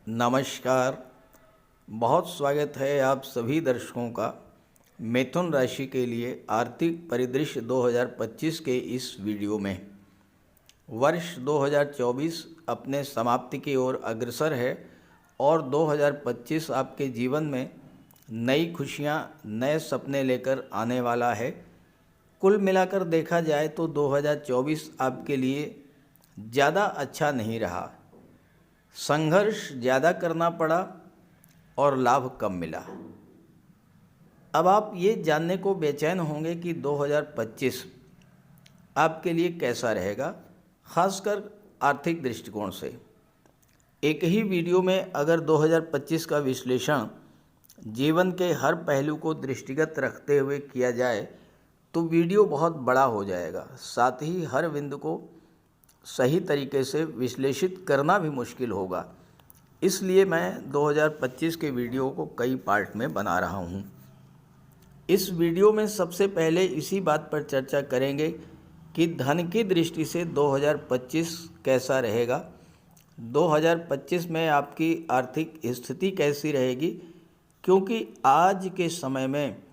नमस्कार। बहुत स्वागत है आप सभी दर्शकों का मिथुन राशि के लिए आर्थिक परिदृश्य 2025 के इस वीडियो में। वर्ष 2024 अपने समाप्ति की ओर अग्रसर है और 2025 आपके जीवन में नई खुशियां, नए सपने लेकर आने वाला है। कुल मिलाकर देखा जाए तो 2024 आपके लिए ज़्यादा अच्छा नहीं रहा। संघर्ष ज़्यादा करना पड़ा और लाभ कम मिला। अब आप ये जानने को बेचैन होंगे कि 2025 आपके लिए कैसा रहेगा, खासकर आर्थिक दृष्टिकोण से। एक ही वीडियो में अगर 2025 का विश्लेषण जीवन के हर पहलू को दृष्टिगत रखते हुए किया जाए तो वीडियो बहुत बड़ा हो जाएगा। साथ ही हर बिंदु को सही तरीके से विश्लेषित करना भी मुश्किल होगा। इसलिए मैं 2025 के वीडियो को कई पार्ट में बना रहा हूँ। इस वीडियो में सबसे पहले इसी बात पर चर्चा करेंगे कि धन की दृष्टि से 2025 कैसा रहेगा, 2025 में आपकी आर्थिक स्थिति कैसी रहेगी, क्योंकि आज के समय में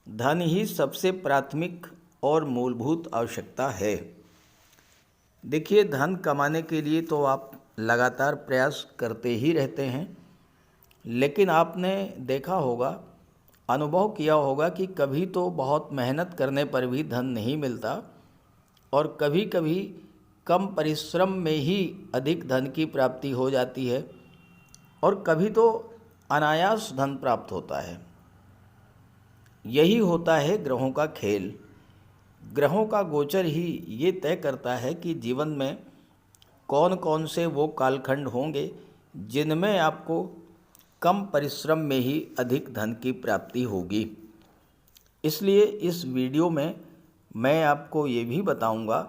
धन ही सबसे प्राथमिक और मूलभूत आवश्यकता है। देखिए, धन कमाने के लिए तो आप लगातार प्रयास करते ही रहते हैं, लेकिन आपने देखा होगा, अनुभव किया होगा कि कभी तो बहुत मेहनत करने पर भी धन नहीं मिलता और कभी कभी कम परिश्रम में ही अधिक धन की प्राप्ति हो जाती है और कभी तो अनायास धन प्राप्त होता है। यही होता है ग्रहों का खेल। ग्रहों का गोचर ही ये तय करता है कि जीवन में कौन कौन से वो कालखंड होंगे जिनमें आपको कम परिश्रम में ही अधिक धन की प्राप्ति होगी। इसलिए इस वीडियो में मैं आपको ये भी बताऊंगा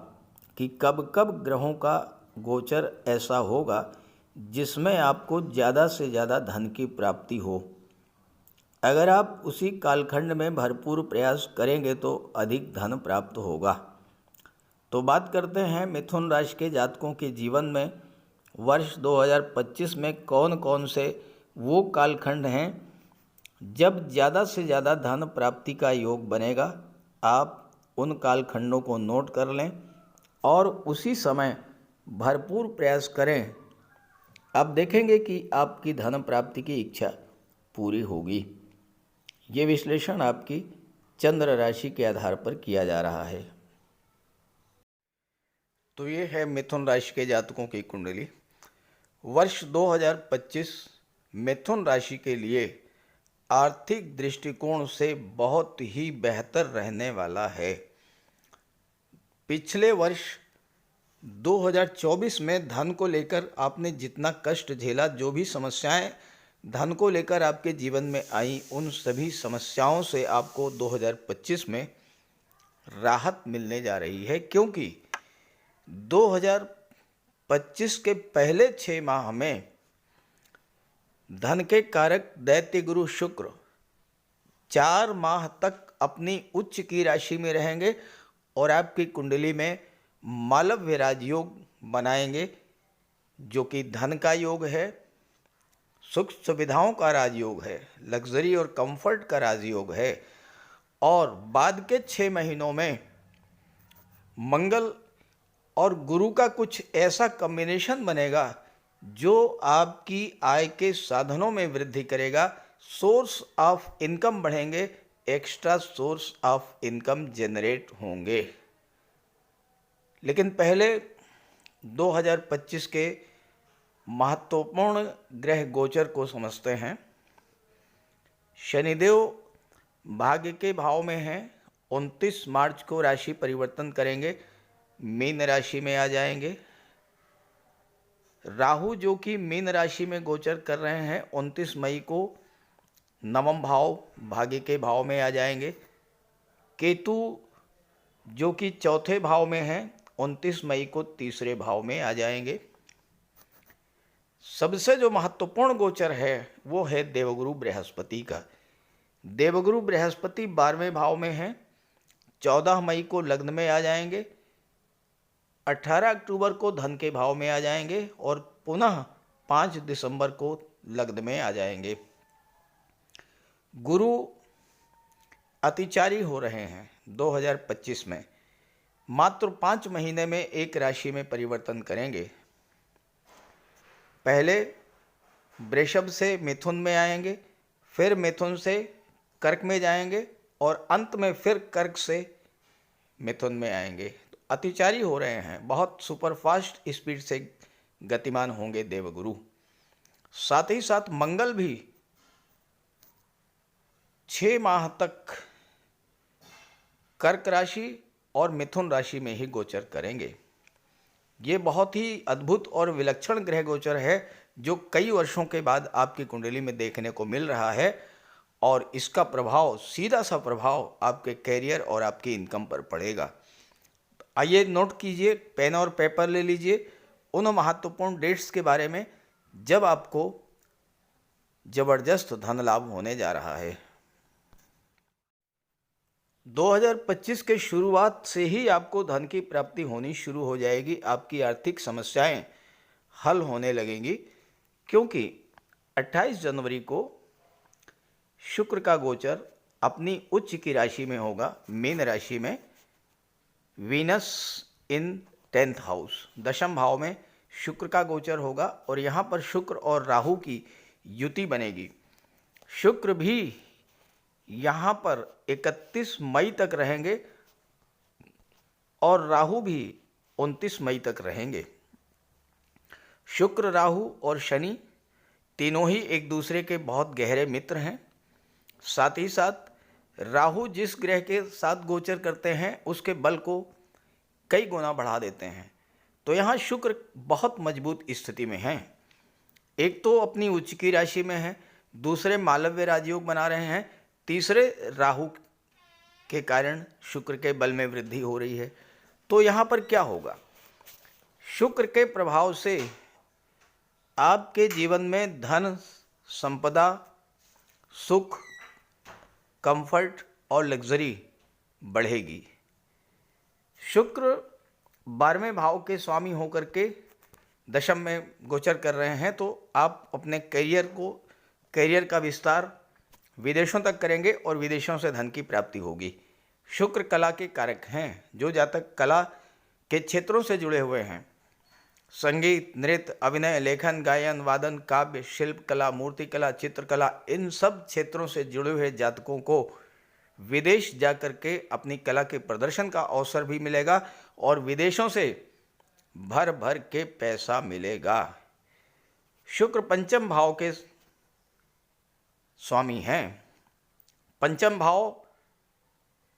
कि कब कब ग्रहों का गोचर ऐसा होगा जिसमें आपको ज़्यादा से ज़्यादा धन की प्राप्ति हो। अगर आप उसी कालखंड में भरपूर प्रयास करेंगे तो अधिक धन प्राप्त होगा। तो बात करते हैं मिथुन राशि के जातकों के जीवन में वर्ष 2025 में कौन कौन से वो कालखंड हैं जब ज़्यादा से ज़्यादा धन प्राप्ति का योग बनेगा। आप उन कालखंडों को नोट कर लें और उसी समय भरपूर प्रयास करें। आप देखेंगे कि आपकी धन प्राप्ति की इच्छा पूरी होगी। ये विश्लेषण आपकी चंद्र राशि के आधार पर किया जा रहा है। तो ये है मिथुन राशि के जातकों की कुंडली। वर्ष 2025 मिथुन राशि के लिए आर्थिक दृष्टिकोण से बहुत ही बेहतर रहने वाला है। पिछले वर्ष 2024 में धन को लेकर आपने जितना कष्ट झेला, जो भी समस्याएं धन को लेकर आपके जीवन में आई, उन सभी समस्याओं से आपको 2025 में राहत मिलने जा रही है, क्योंकि 2025 के पहले 6 माह में धन के कारक दैत्य गुरु शुक्र 4 माह तक अपनी उच्च की राशि में रहेंगे और आपकी कुंडली में मालव्य राजयोग बनाएंगे, जो कि धन का योग है, सुख सुविधाओं का राजयोग है, लग्जरी और कंफर्ट का राजयोग है। और बाद के 6 महीनों में मंगल और गुरु का कुछ ऐसा कॉम्बिनेशन बनेगा जो आपकी आय के साधनों में वृद्धि करेगा। सोर्स ऑफ इनकम बढ़ेंगे, extra source of income generate होंगे। लेकिन पहले 2025 के महत्वपूर्ण ग्रह गोचर को समझते हैं। शनिदेव भाग्य के भाव में हैं, 29 मार्च को राशि परिवर्तन करेंगे, मीन राशि में आ जाएंगे। राहु जो कि मीन राशि में गोचर कर रहे हैं, 29 मई को नवम भाव भाग्य के भाव में आ जाएंगे। केतु जो कि चौथे भाव में हैं, 29 मई को तीसरे भाव में आ जाएंगे। सबसे जो महत्वपूर्ण गोचर है वो है देवगुरु बृहस्पति का। देवगुरु बृहस्पति 12वें भाव में हैं, 14 मई को लग्न में आ जाएंगे, 18 अक्टूबर को धन के भाव में आ जाएंगे और पुनः 5 दिसंबर को लग्न में आ जाएंगे। गुरु अतिचारी हो रहे हैं 2025 में, मात्र 5 महीने में एक राशि में परिवर्तन करेंगे। पहले वृषभ से मिथुन में आएंगे, फिर मिथुन से कर्क में जाएंगे और अंत में फिर कर्क से मिथुन में आएंगे। तो अतिचारी हो रहे हैं, बहुत सुपरफास्ट स्पीड से गतिमान होंगे देवगुरु। साथ ही साथ मंगल भी 6 माह तक कर्क राशि और मिथुन राशि में ही गोचर करेंगे। ये बहुत ही अद्भुत और विलक्षण ग्रह गोचर है जो कई वर्षों के बाद आपकी कुंडली में देखने को मिल रहा है और इसका प्रभाव, सीधा सा प्रभाव आपके कैरियर और आपकी इनकम पर पड़ेगा। आइए नोट कीजिए, पेन और पेपर ले लीजिए उन महत्वपूर्ण डेट्स के बारे में जब आपको जबरदस्त धन लाभ होने जा रहा है। 2025 के शुरुआत से ही आपको धन की प्राप्ति होनी शुरू हो जाएगी। आपकी आर्थिक समस्याएं हल होने लगेंगी क्योंकि 28 जनवरी को शुक्र का गोचर अपनी उच्च की राशि में होगा, मीन राशि में। वीनस इन 10th हाउस, दशम भाव में शुक्र का गोचर होगा और यहाँ पर शुक्र और राहु की युति बनेगी। शुक्र भी यहाँ पर 31 मई तक रहेंगे और राहु भी 29 मई तक रहेंगे। शुक्र, राहु और शनि तीनों ही एक दूसरे के बहुत गहरे मित्र हैं। साथ ही साथ राहु जिस ग्रह के साथ गोचर करते हैं उसके बल को कई गुना बढ़ा देते हैं। तो यहाँ शुक्र बहुत मजबूत स्थिति में हैं। एक तो अपनी उच्च की राशि में है, दूसरे मालव्य राजयोग बना रहे हैं, तीसरे राहु के कारण शुक्र के बल में वृद्धि हो रही है। तो यहाँ पर क्या होगा? शुक्र के प्रभाव से आपके जीवन में धन, संपदा, सुख, कंफर्ट और लग्जरी बढ़ेगी। शुक्र 12वें भाव के स्वामी होकर के दशम में गोचर कर रहे हैं, तो आप अपने करियर का विस्तार विदेशों तक करेंगे और विदेशों से धन की प्राप्ति होगी। शुक्र कला के कारक हैं। जो जातक कला के क्षेत्रों से जुड़े हुए हैं, संगीत, नृत्य, अभिनय, लेखन, गायन, वादन, काव्य, शिल्प कला, मूर्ति कला, चित्रकला, इन सब क्षेत्रों से जुड़े हुए जातकों को विदेश जाकर के अपनी कला के प्रदर्शन का अवसर भी मिलेगा और विदेशों से भर भर के पैसा मिलेगा। शुक्र पंचम भाव के स्वामी हैं। पंचम भाव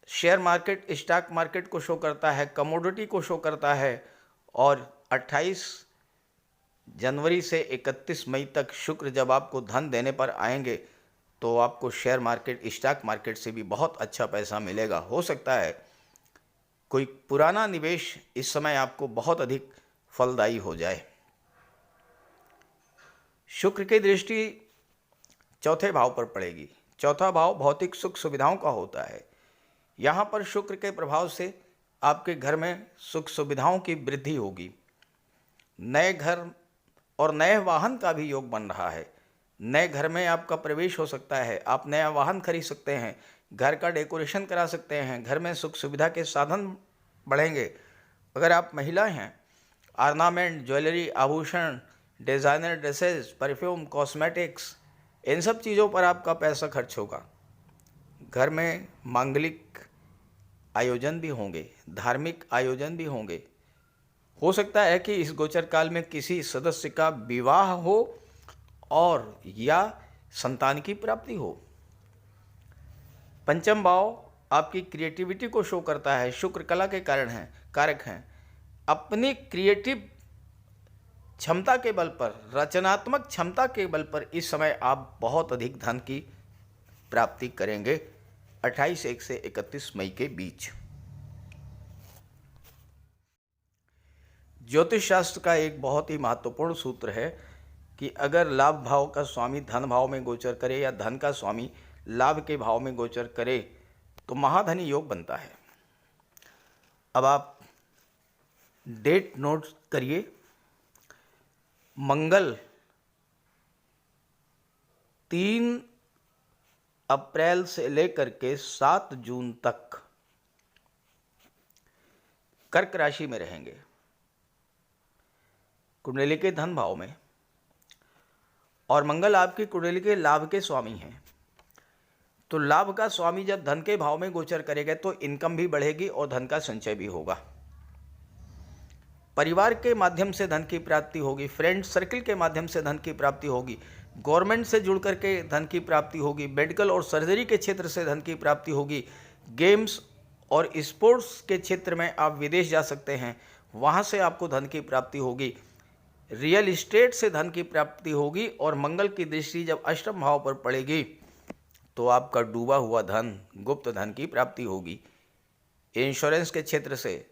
शेयर मार्केट, स्टॉक मार्केट को शो करता है, कमोडिटी को शो करता है और 28 जनवरी से 31 मई तक शुक्र जब आपको धन देने पर आएंगे तो आपको शेयर मार्केट, स्टॉक मार्केट से भी बहुत अच्छा पैसा मिलेगा। हो सकता है कोई पुराना निवेश इस समय आपको बहुत अधिक फलदायी हो जाए। शुक्र की दृष्टि चौथे भाव पर पड़ेगी। चौथा भाव भौतिक सुख सुविधाओं का होता है। यहाँ पर शुक्र के प्रभाव से आपके घर में सुख सुविधाओं की वृद्धि होगी। नए घर और नए वाहन का भी योग बन रहा है। नए घर में आपका प्रवेश हो सकता है, आप नया वाहन खरीद सकते हैं, घर का डेकोरेशन करा सकते हैं, घर में सुख सुविधा के साधन बढ़ेंगे। अगर आप महिला हैं, ऑर्नामेंट, ज्वेलरी, आभूषण, डिज़ाइनर ड्रेसेस, परफ्यूम, कॉस्मेटिक्स, इन सब चीज़ों पर आपका पैसा खर्च होगा। घर में मांगलिक आयोजन भी होंगे, धार्मिक आयोजन भी होंगे। हो सकता है कि इस गोचर काल में किसी सदस्य का विवाह हो और या संतान की प्राप्ति हो। पंचम भाव आपकी क्रिएटिविटी को शो करता है। शुक्र कला के कारक हैं। अपनी क्रिएटिव क्षमता के बल पर, रचनात्मक क्षमता के बल पर इस समय आप बहुत अधिक धन की प्राप्ति करेंगे 28 से 31 मई के बीच। ज्योतिष शास्त्र का एक बहुत ही महत्वपूर्ण सूत्र है कि अगर लाभ भाव का स्वामी धन भाव में गोचर करे या धन का स्वामी लाभ के भाव में गोचर करे तो महाधनी योग बनता है। अब आप डेट नोट करिए। मंगल 3 अप्रैल से लेकर के 7 जून तक कर्क राशि में रहेंगे, कुंडली के धन भाव में, और मंगल आपकी कुंडली के लाभ के स्वामी हैं। तो लाभ का स्वामी जब धन के भाव में गोचर करेगा तो इनकम भी बढ़ेगी और धन का संचय भी होगा। परिवार के माध्यम से धन की प्राप्ति होगी, फ्रेंड सर्किल के माध्यम से धन की प्राप्ति होगी, गवर्नमेंट से जुड़ करके धन की प्राप्ति होगी, मेडिकल और सर्जरी के क्षेत्र से धन की प्राप्ति होगी, गेम्स और स्पोर्ट्स के क्षेत्र में आप विदेश जा सकते हैं, वहाँ से आपको धन की प्राप्ति होगी, रियल इस्टेट से धन की प्राप्ति होगी, और मंगल की दृष्टि जब अष्टम भाव पर पड़ेगी तो आपका डूबा हुआ धन, गुप्त धन की प्राप्ति होगी। इंश्योरेंस के क्षेत्र से,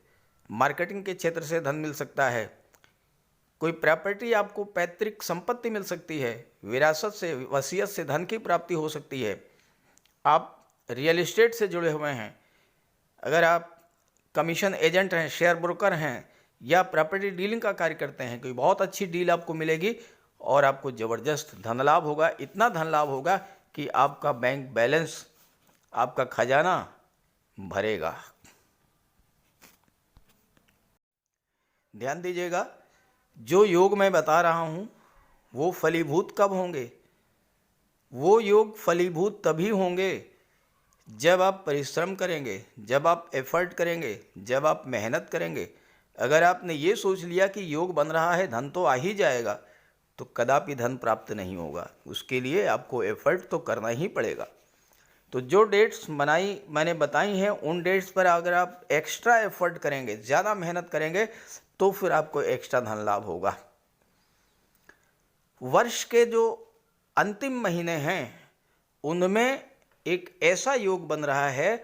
मार्केटिंग के क्षेत्र से धन मिल सकता है, कोई प्रॉपर्टी आपको पैतृक संपत्ति मिल सकती है, विरासत से, वसीयत से धन की प्राप्ति हो सकती है। आप रियल इस्टेट से जुड़े हुए हैं, अगर आप कमीशन एजेंट हैं, शेयर ब्रोकर हैं, या प्रॉपर्टी डीलिंग का कार्य करते हैं, कोई बहुत अच्छी डील आपको मिलेगी और आपको ज़बरदस्त धन लाभ होगा। इतना धन लाभ होगा कि आपका बैंक बैलेंस, आपका खजाना भरेगा। ध्यान दीजिएगा, जो योग मैं बता रहा हूँ वो फलीभूत कब होंगे? वो योग फलीभूत तभी होंगे जब आप परिश्रम करेंगे, जब आप एफर्ट करेंगे, जब आप मेहनत करेंगे। अगर आपने ये सोच लिया कि योग बन रहा है, धन तो आ ही जाएगा, तो कदापि धन प्राप्त नहीं होगा। उसके लिए आपको एफर्ट तो करना ही पड़ेगा। तो जो डेट्स मैंने बताई हैं, उन डेट्स पर अगर आप एक्स्ट्रा एफर्ट करेंगे, ज़्यादा मेहनत करेंगे, तो फिर आपको एक्स्ट्रा धन लाभ होगा। वर्ष के जो अंतिम महीने हैं उनमें एक ऐसा योग बन रहा है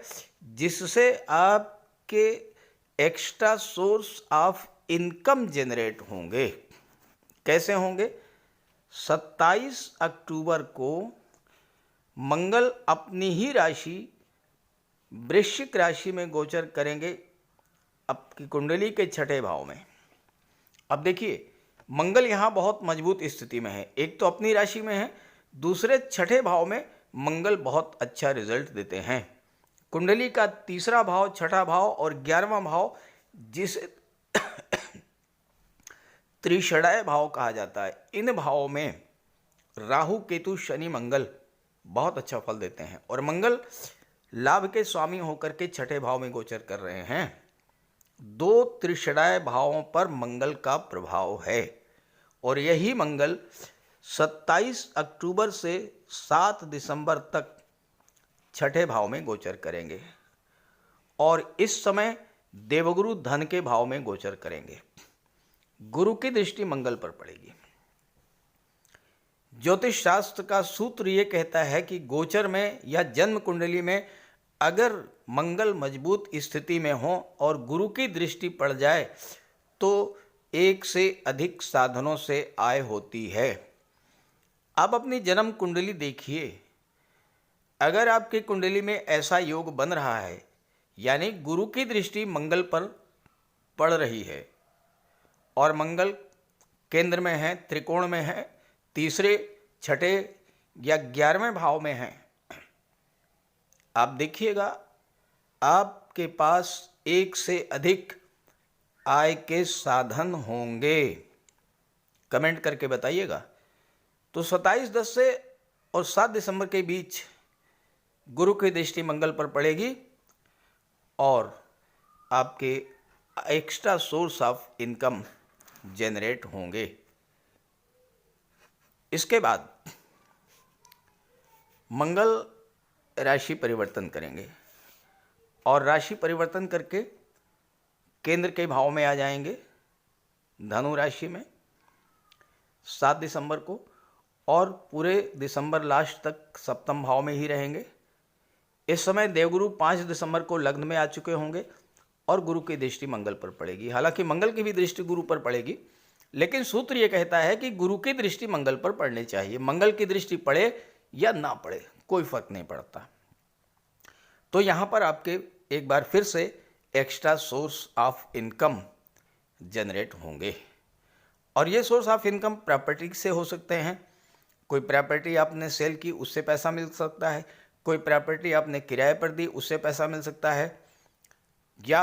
जिससे आपके extra source of income generate होंगे। कैसे होंगे? 27 अक्टूबर को मंगल अपनी ही राशि वृश्चिक राशि में गोचर करेंगे, आपकी कुंडली के छठे भाव में। अब देखिए, मंगल यहाँ बहुत मजबूत स्थिति में है। एक तो अपनी राशि में है, दूसरे छठे भाव में मंगल बहुत अच्छा रिजल्ट देते हैं। कुंडली का तीसरा भाव, छठा भाव और 11वां भाव, जिसे त्रिषडाय भाव कहा जाता है, इन भावों में राहु, केतु, शनि, मंगल बहुत अच्छा फल देते हैं। और मंगल लाभ के स्वामी होकर के छठे भाव में गोचर कर रहे हैं। 2 त्रिषडाय भावों पर मंगल का प्रभाव है, और यही मंगल 27 अक्टूबर से 7 दिसंबर तक छठे भाव में गोचर करेंगे, और इस समय देवगुरु धन के भाव में गोचर करेंगे। गुरु की दृष्टि मंगल पर पड़ेगी। ज्योतिष शास्त्र का सूत्र ये कहता है कि गोचर में या जन्म कुंडली में अगर मंगल मजबूत स्थिति में हो और गुरु की दृष्टि पड़ जाए तो एक से अधिक साधनों से आय होती है। अब अपनी जन्म कुंडली देखिए, अगर आपकी कुंडली में ऐसा योग बन रहा है, यानी गुरु की दृष्टि मंगल पर पड़ रही है और मंगल केंद्र में है, त्रिकोण में है, तीसरे, छठे या 11वें भाव में है, आप देखिएगा आपके पास एक से अधिक आय के साधन होंगे। कमेंट करके बताइएगा। तो 27/10 से और 7 दिसंबर के बीच गुरु की दृष्टि मंगल पर पड़ेगी और आपके extra source of income generate होंगे। इसके बाद मंगल राशि परिवर्तन करेंगे और राशि परिवर्तन करके केंद्र के भाव में आ जाएंगे, धनु राशि में 7 दिसंबर को, और पूरे दिसंबर लास्ट तक सप्तम भाव में ही रहेंगे। इस समय देवगुरु 5 दिसंबर को लग्न में आ चुके होंगे और गुरु की दृष्टि मंगल पर पड़ेगी। हालांकि मंगल की भी दृष्टि गुरु पर पड़ेगी, लेकिन सूत्र ये कहता है कि गुरु की दृष्टि मंगल पर पड़नी चाहिए। मंगल की दृष्टि पड़े या ना पड़े कोई फर्क नहीं पड़ता। तो यहाँ पर आपके एक बार फिर से extra source of income generate होंगे, और ये सोर्स ऑफ इनकम प्रॉपर्टी से हो सकते हैं, कोई प्रॉपर्टी आपने सेल की, उससे पैसा मिल सकता है। कोई प्रॉपर्टी आपने किराए पर दी, उससे पैसा मिल सकता है। या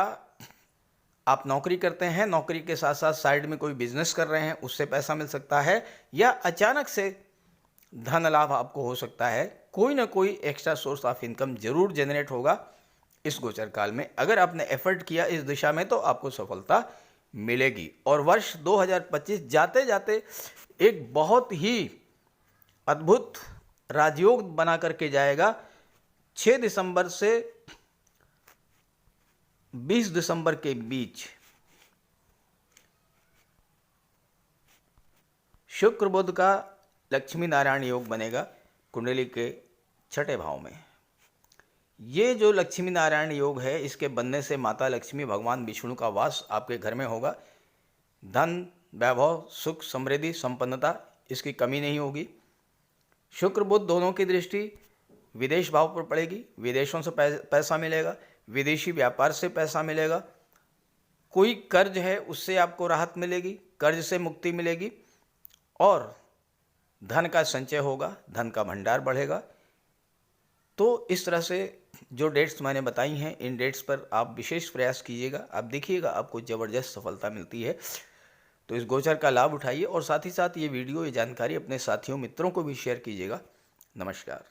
आप नौकरी करते हैं, नौकरी के साथ साथ साइड में कोई बिजनेस कर रहे हैं, उससे पैसा मिल सकता है। या अचानक से धन लाभ आपको हो सकता है। कोई ना कोई एक्स्ट्रा सोर्स ऑफ इनकम जरूर जनरेट होगा इस गोचर काल में। अगर आपने एफर्ट किया इस दिशा में तो आपको सफलता मिलेगी। और वर्ष 2025 जाते जाते एक बहुत ही अद्भुत राजयोग बना करके जाएगा। 6 दिसंबर से 20 दिसंबर के बीच शुक्र बुध का लक्ष्मी नारायण योग बनेगा कुंडली के 6ठे भाव में। ये जो लक्ष्मी नारायण योग है, इसके बनने से माता लक्ष्मी, भगवान विष्णु का वास आपके घर में होगा। धन, वैभव, सुख, समृद्धि, संपन्नता, इसकी कमी नहीं होगी। शुक्र बुध दोनों की दृष्टि विदेश भाव पर पड़ेगी। विदेशों से पैसा मिलेगा, विदेशी व्यापार से पैसा मिलेगा। कोई कर्ज है उससे आपको राहत मिलेगी, कर्ज से मुक्ति मिलेगी और धन का संचय होगा, धन का भंडार बढ़ेगा। तो इस तरह से जो डेट्स मैंने बताई हैं, इन डेट्स पर आप विशेष प्रयास कीजिएगा। आप देखिएगा आपको ज़बरदस्त सफलता मिलती है। तो इस गोचर का लाभ उठाइए और साथ ही साथ ये वीडियो, ये जानकारी अपने साथियों, मित्रों को भी शेयर कीजिएगा। नमस्कार।